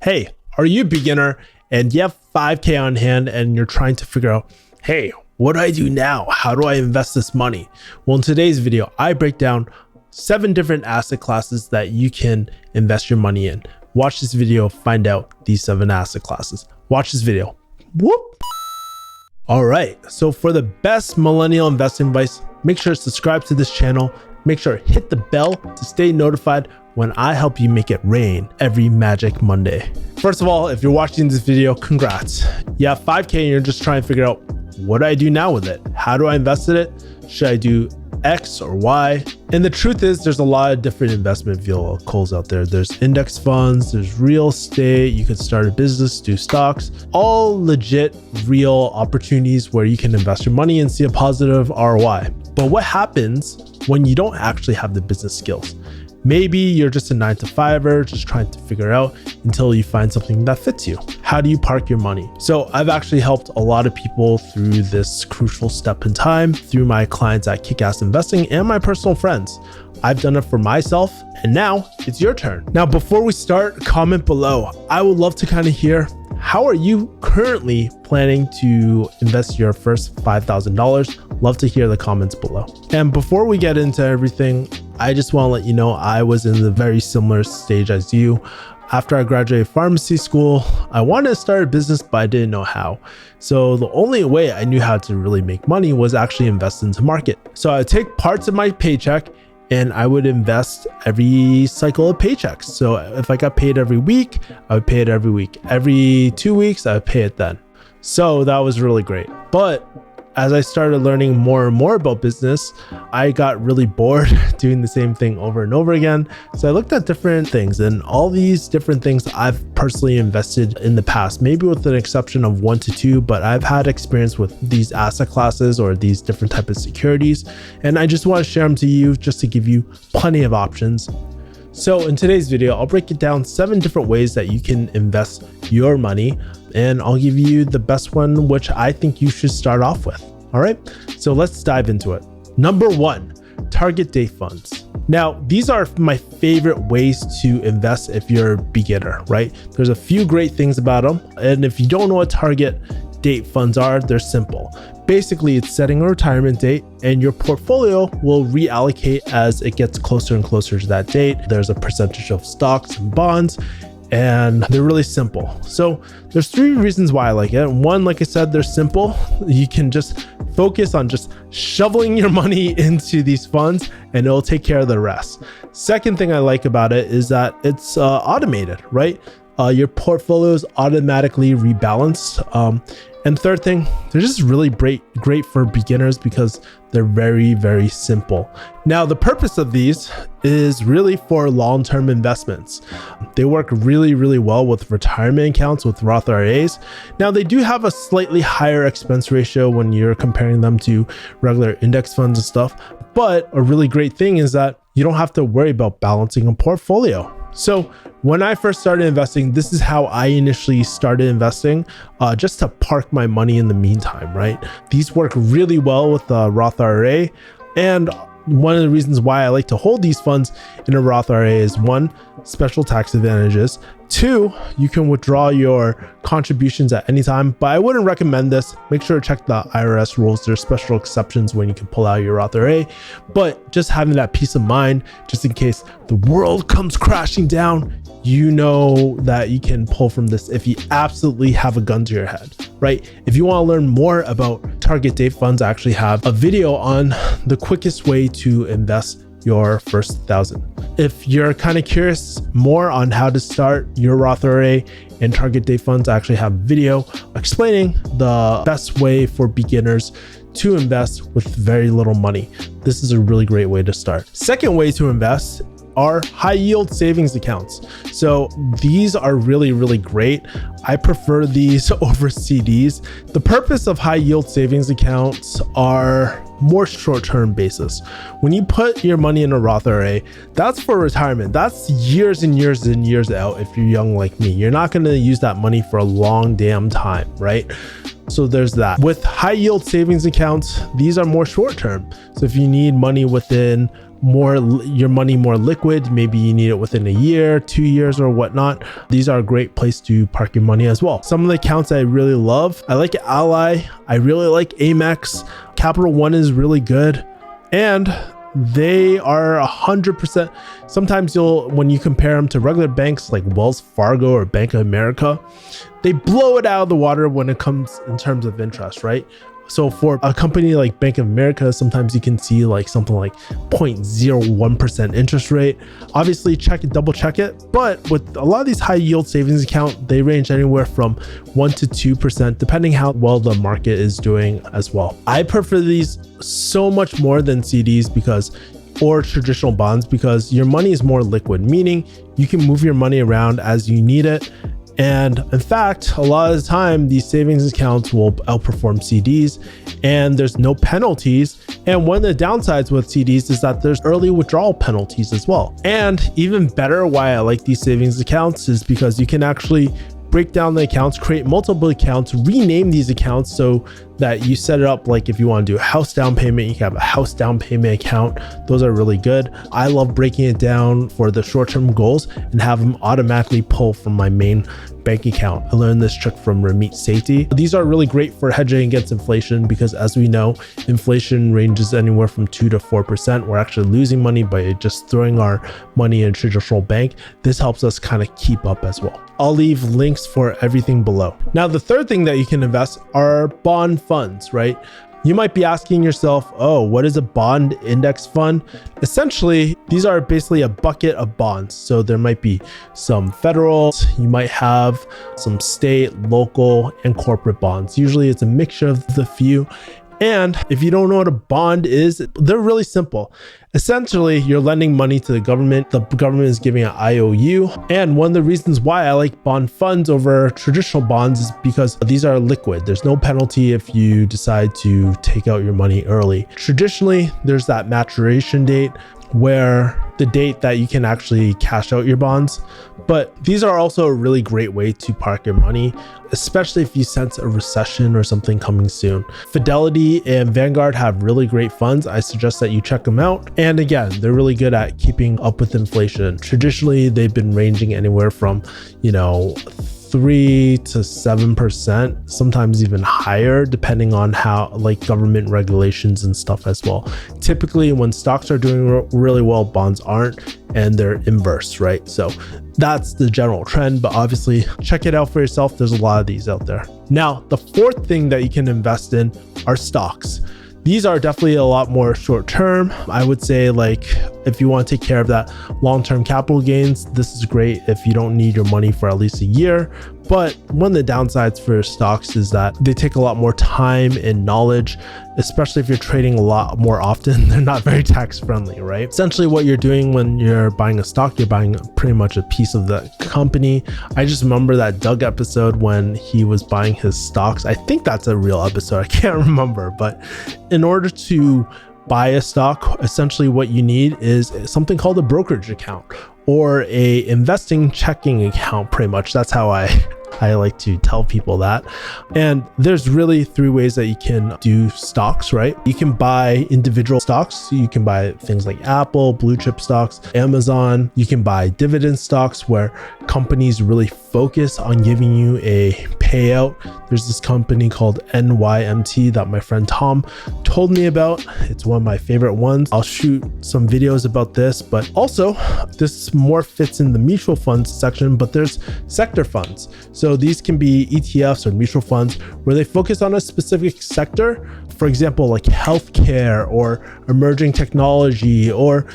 Hey, are you a beginner and you have 5K on hand and you're trying to figure out, hey, what do I do now? How do I invest this money? Well, in today's video, I break down 7 different asset classes that you can invest your money in. Watch this video, find out these 7 asset classes. Watch this video. Whoop. All right, so for the best millennial investing advice, make sure to subscribe to this channel. Make sure to hit the bell to stay notified when I help you make it rain every Magic Monday. First of all, if you're watching this video, congrats. You have 5K and you're just trying to figure out, what do I do now with it? How do I invest in it? Should I do X or Y? And the truth is, there's a lot of different investment vehicles out there. There's index funds, there's real estate, you could start a business, do stocks, all legit, real opportunities where you can invest your money and see a positive ROI. But what happens when you don't actually have the business skills? Maybe you're just a 9-to-5er, just trying to figure out until you find something that fits you. How do you park your money? So I've actually helped a lot of people through this crucial step in time through my clients at Kickass Investing and my personal friends. I've done it for myself and now it's your turn. Now, before we start, comment below. I would love to kind of hear, how are you currently planning to invest your first $5,000? Love to hear the comments below. And before we get into everything, I just want to let you know I was in the very similar stage as you. After I graduated pharmacy school, I wanted to start a business, but I didn't know how. So the only way I knew how to really make money was actually invest into market. So I would take parts of my paycheck and I would invest every cycle of paychecks. So if I got paid every week, I would pay it every week. Every 2 weeks, I would pay it then. So that was really great. But as I started learning more and more about business, I got really bored doing the same thing over and over again. So I looked at different things, and all these different things I've personally invested in the past, maybe with an exception of 1 to 2, but I've had experience with these asset classes or these different types of securities. And I just want to share them to you just to give you plenty of options. So in today's video, I'll break it down 7 different ways that you can invest your money, and I'll give you the best one, which I think you should start off with. All right, so let's dive into it. Number 1, target date funds. Now, these are my favorite ways to invest if you're a beginner, right? There's a few great things about them. And if you don't know what target date funds are, they're simple. Basically, it's setting a retirement date and your portfolio will reallocate as it gets closer and closer to that date. There's a percentage of stocks and bonds, and they're really simple. So there's 3 reasons why I like it. 1, like I said, they're simple. You can just focus on just shoveling your money into these funds and it'll take care of the rest. Second thing I like about it is that it's automated, right? Your portfolio is automatically rebalanced. And third thing, they're just really great for beginners because they're very, very simple. Now, the purpose of these is really for long-term investments. They work really, really well with retirement accounts, with Roth IRAs. Now, they do have a slightly higher expense ratio when you're comparing them to regular index funds and stuff. But a really great thing is that you don't have to worry about balancing a portfolio. So when I first started investing, this is how I initially started investing, just to park my money in the meantime, right? These work really well with the Roth IRA. And one of the reasons why I like to hold these funds in a Roth IRA is 1, special tax advantages. 2, you can withdraw your contributions at any time, but I wouldn't recommend this. Make sure to check the IRS rules. There's special exceptions when you can pull out your Roth IRA, but just having that peace of mind, just in case the world comes crashing down, you know that you can pull from this if you absolutely have a gun to your head, right? If you want to learn more about target date funds, I actually have a video on the quickest way to invest your first $1,000. If you're kind of curious more on how to start your Roth IRA and target date funds, I actually have a video explaining the best way for beginners to invest with very little money. This is a really great way to start. Second way to invest are high yield savings accounts. So these are really, really great. I prefer these over CDs. The purpose of high yield savings accounts are more short-term basis. When you put your money in a Roth IRA, that's for retirement. That's years and years and years out. If you're young like me, you're not going to use that money for a long damn time, right? So there's that. With high yield savings accounts, these are more short term. So if you need money within your money more liquid, maybe you need it within a year, 2 years or whatnot, these are a great place to park your money as well. Some of the accounts I really love, I like Ally, I really like Amex, Capital One is really good, and they are 100%. Sometimes when you compare them to regular banks like Wells Fargo or Bank of America, they blow it out of the water when it comes in terms of interest, right? So for a company like Bank of America, sometimes you can see like something like 0.01% interest rate. Obviously double check it. But with a lot of these high yield savings account, they range anywhere from 1 to 2%, depending how well the market is doing as well. I prefer these so much more than CDs or traditional bonds, because your money is more liquid, meaning you can move your money around as you need it. And in fact, a lot of the time, these savings accounts will outperform CDs, and there's no penalties. And one of the downsides with CDs is that there's early withdrawal penalties as well. And even better, why I like these savings accounts is because you can actually break down the accounts, create multiple accounts, rename these accounts so that you set it up. Like if you want to do a house down payment, you can have a house down payment account. Those are really good. I love breaking it down for the short-term goals and have them automatically pull from my main bank account. I learned this trick from Ramit Sethi. These are really great for hedging against inflation, because as we know, inflation ranges anywhere from 2 to 4%. We're actually losing money by just throwing our money in a traditional bank. This helps us kind of keep up as well. I'll leave links for everything below. Now, the third thing that you can invest are bond funds, right? You might be asking yourself, oh, what is a bond index fund? Essentially, these are basically a bucket of bonds. So there might be some federal, you might have some state, local, and corporate bonds. Usually it's a mixture of the few. And if you don't know what a bond is, they're really simple. Essentially, you're lending money to the government. The government is giving an IOU. And one of the reasons why I like bond funds over traditional bonds is because these are liquid. There's no penalty if you decide to take out your money early. Traditionally, there's that maturation date, where the date that you can actually cash out your bonds. But these are also a really great way to park your money, especially if you sense a recession or something coming soon. Fidelity and Vanguard have really great funds. I suggest that you check them out. And again, they're really good at keeping up with inflation. Traditionally, they've been ranging anywhere from, 3 to 7%, sometimes even higher, depending on how government regulations and stuff as well. Typically, when stocks are doing really well, bonds aren't, and they're inverse, right? So that's the general trend, but obviously check it out for yourself. There's a lot of these out there. Now, the fourth thing that you can invest in are stocks. These are definitely a lot more short term. I would say, if you want to take care of that long-term capital gains, this is great if you don't need your money for at least a year. But one of the downsides for stocks is that they take a lot more time and knowledge, especially if you're trading a lot more often. They're not very tax friendly, right? Essentially what you're doing when you're buying a stock, you're buying pretty much a piece of the company. I just remember that Doug episode when he was buying his stocks. I think that's a real episode. I can't remember, but in order to buy a stock, essentially what you need is something called a brokerage account or a investing checking account. Pretty much that's how I like to tell people that. And there's really 3 ways that you can do stocks, right? You can buy individual stocks. So you can buy things like Apple, blue chip stocks, Amazon. You can buy dividend stocks where companies really focus on giving you a payout. There's this company called NYMT that my friend Tom told me about. It's one of my favorite ones. I'll shoot some videos about this, but also this more fits in the mutual funds section, but there's sector funds. So these can be ETFs or mutual funds where they focus on a specific sector. For example, like healthcare or emerging technology, or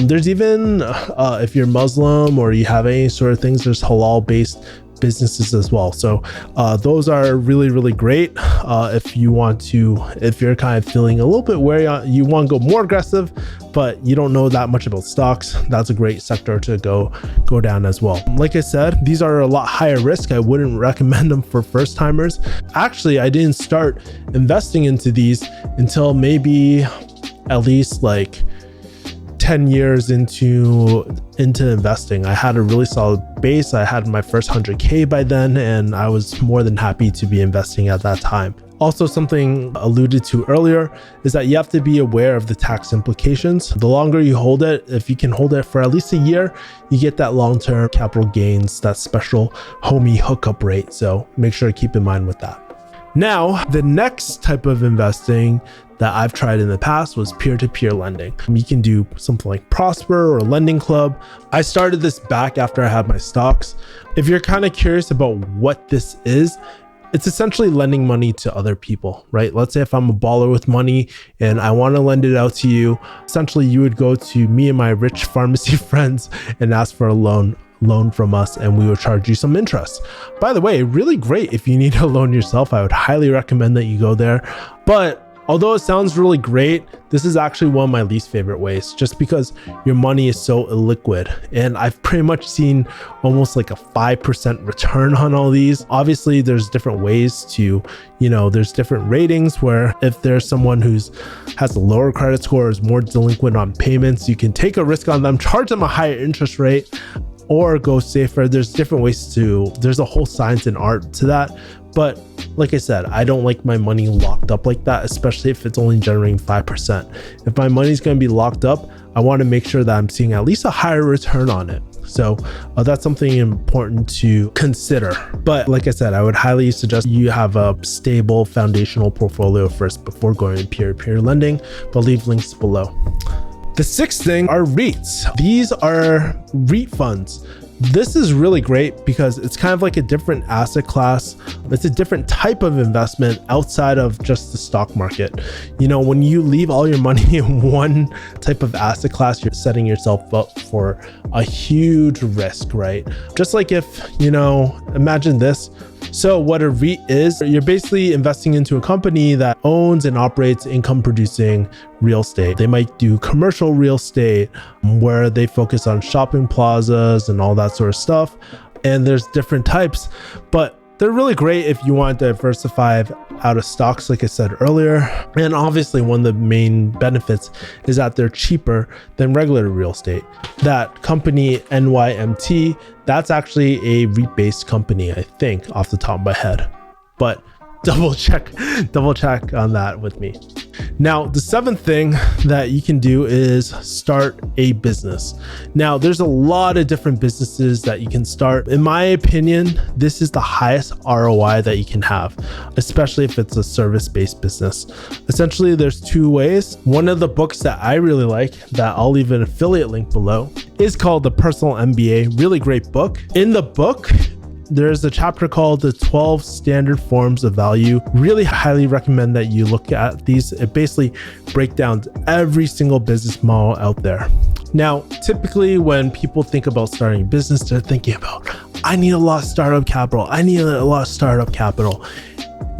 there's even, if you're Muslim or you have any sort of things, there's halal-based businesses as well. So those are really, really great. If you're kind of feeling a little bit wary, you want to go more aggressive, but you don't know that much about stocks, that's a great sector to go down as well. Like I said, these are a lot higher risk. I wouldn't recommend them for first timers. Actually, I didn't start investing into these until maybe at least 10 years into investing. I had a really solid base. I had my first 100K by then, and I was more than happy to be investing at that time. Also, something alluded to earlier is that you have to be aware of the tax implications. The longer you hold it, if you can hold it for at least a year, you get that long-term capital gains, that special homie hookup rate. So make sure to keep in mind with that. Now, the next type of investing that I've tried in the past was peer-to-peer lending. You can do something like Prosper or Lending Club. I started this back after I had my stocks. If you're kind of curious about what this is, it's essentially lending money to other people, right? Let's say if I'm a baller with money and I want to lend it out to you, essentially you would go to me and my rich pharmacy friends and ask for a loan from us, and we would charge you some interest. By the way, really great if you need a loan yourself. I would highly recommend that you go there. But although it sounds really great, this is actually one of my least favorite ways, just because your money is so illiquid. And I've pretty much seen almost like a 5% return on all these. Obviously, there's different ways to, there's different ratings where if there's someone who's has a lower credit score, is more delinquent on payments, you can take a risk on them, charge them a higher interest rate, or go safer. There's different ways there's a whole science and art to that. But like I said, I don't like my money locked up like that, especially if it's only generating 5%. If my money's going to be locked up, I want to make sure that I'm seeing at least a higher return on it. So that's something important to consider. But like I said, I would highly suggest you have a stable foundational portfolio first before going to peer-to-peer lending, but I'll leave links below. The sixth thing are REITs. These are REIT funds. This is really great because it's kind of like a different asset class. It's a different type of investment outside of just the stock market. When you leave all your money in one type of asset class, you're setting yourself up for a huge risk, right? Just like if, imagine this. So what a REIT is, you're basically investing into a company that owns and operates income producing real estate. They might do commercial real estate where they focus on shopping plazas and all that sort of stuff. And there's different types, but they're really great if you want to diversify out of stocks, like I said earlier. And obviously one of the main benefits is that they're cheaper than regular real estate. That company NYMT, that's actually a REIT-based company, I think, off the top of my head. But double check on that with me. Now, the seventh thing that you can do is start a business. Now, there's a lot of different businesses that you can start. In my opinion, this is the highest ROI that you can have, especially if it's a service-based business. Essentially, there's two ways. One of the books that I really like, that I'll leave an affiliate link below, is called The Personal MBA. Really great book. In the book, there's a chapter called the 12 standard forms of value. Really highly recommend that you look at these. It basically breaks down every single business model out there. Now, typically when people think about starting a business, they're thinking about, I need a lot of startup capital.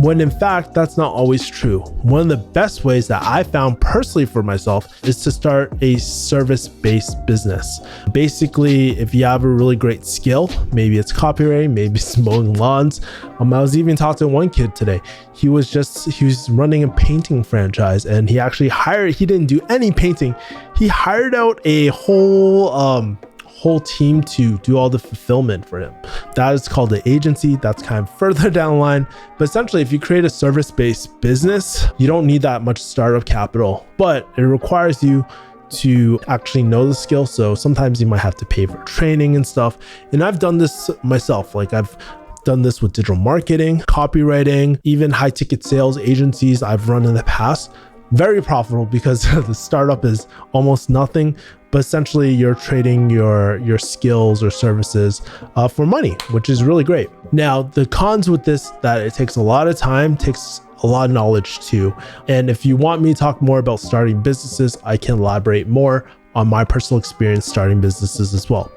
When in fact, that's not always true. One of the best ways that I found personally for myself is to start a service-based business. Basically, if you have a really great skill, maybe it's copywriting, maybe it's mowing lawns. I was even talking to one kid today. He was running a painting franchise, and he didn't do any painting. He hired out a whole team to do all the fulfillment for him. That is called an agency. That's kind of further down the line. But essentially, if you create a service-based business, you don't need that much startup capital, but it requires you to actually know the skill. So sometimes you might have to pay for training and stuff. And I've done this myself. Like I've done this with digital marketing, copywriting, even high ticket sales agencies I've run in the past. Very profitable because the startup is almost nothing, but essentially you're trading your skills or services for money, which is really great. Now, the cons with this, that it takes a lot of time, takes a lot of knowledge too. And if you want me to talk more about starting businesses, I can elaborate more on my personal experience starting businesses as well.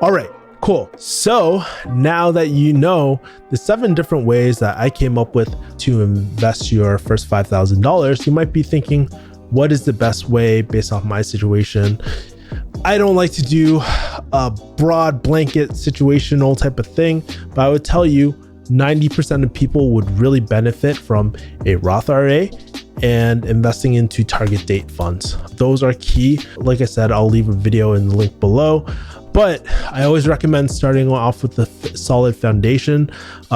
All right. Cool. So now that you know the 7 different ways that I came up with to invest your first $5,000, you might be thinking, what is the best way based off my situation? I don't like to do a broad blanket situational type of thing, but I would tell you 90% of people would really benefit from a Roth IRA and investing into target date funds. Those are key. Like I said, I'll leave a video in the link below. But I always recommend starting off with a solid foundation,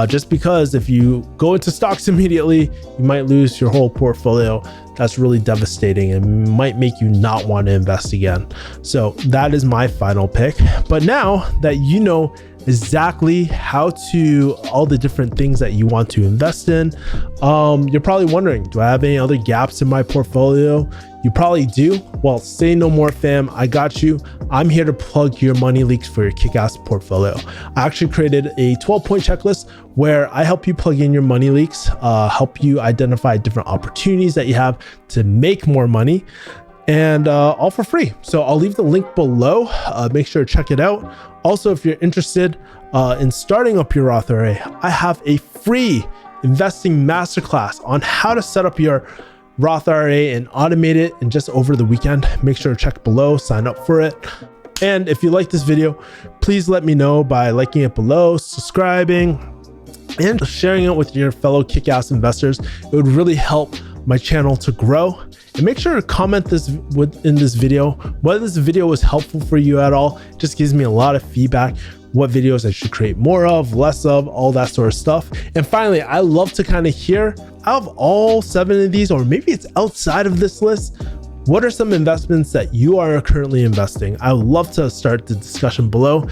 just because if you go into stocks immediately, you might lose your whole portfolio. That's really devastating and might make you not want to invest again. So that is my final pick. But now that you know exactly how to, all the different things that you want to invest in, you're probably wondering, do I have any other gaps in my portfolio? You probably do. Well, say no more, fam. I got you. I'm here to plug your money leaks for your kick-ass portfolio. I actually created a 12-point checklist where I help you plug in your money leaks, help you identify different opportunities that you have to make more money, and all for free. So I'll leave the link below. Make sure to check it out. Also, if you're interested in starting up your Roth IRA, I have a free investing masterclass on how to set up your Roth IRA and automate it in just over the weekend. Make sure to check below, sign up for it. And if you like this video, please let me know by liking it below, subscribing, and sharing it with your fellow kick-ass investors. It would really help my channel to grow. And make sure to comment this in this video, whether this video was helpful for you at all. It just gives me a lot of feedback, what videos I should create more of, less of, all that sort of stuff. And finally, I love to kind of hear, out of all 7 of these, or maybe it's outside of this list, what are some investments that you are currently investing? I would love to start the discussion below.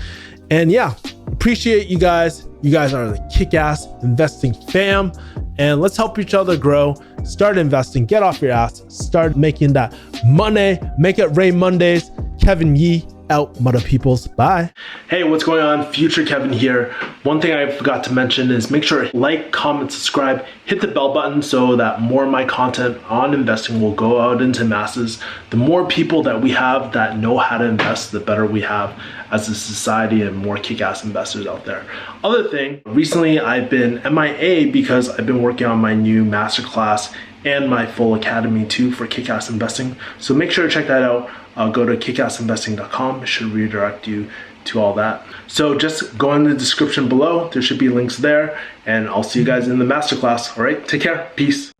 And yeah, appreciate you guys. You guys are the kick-ass investing fam. And let's help each other grow. Start investing, get off your ass, start making that money, make it rain Mondays. Kevin Yee out, mother peoples. Bye. Hey, what's going on? Future Kevin here. One thing I forgot to mention is make sure to like, comment, subscribe, hit the bell button so that more of my content on investing will go out into masses. The more people that we have that know how to invest, the better we have as a society and more kick-ass investors out there. Other thing, recently I've been MIA because I've been working on my new masterclass and my full academy too for kick-ass investing. So make sure to check that out. Go to kickassinvesting.com. It should redirect you to all that. So just go in the description below. There should be links there, and I'll see you guys in the masterclass. All right, take care. Peace.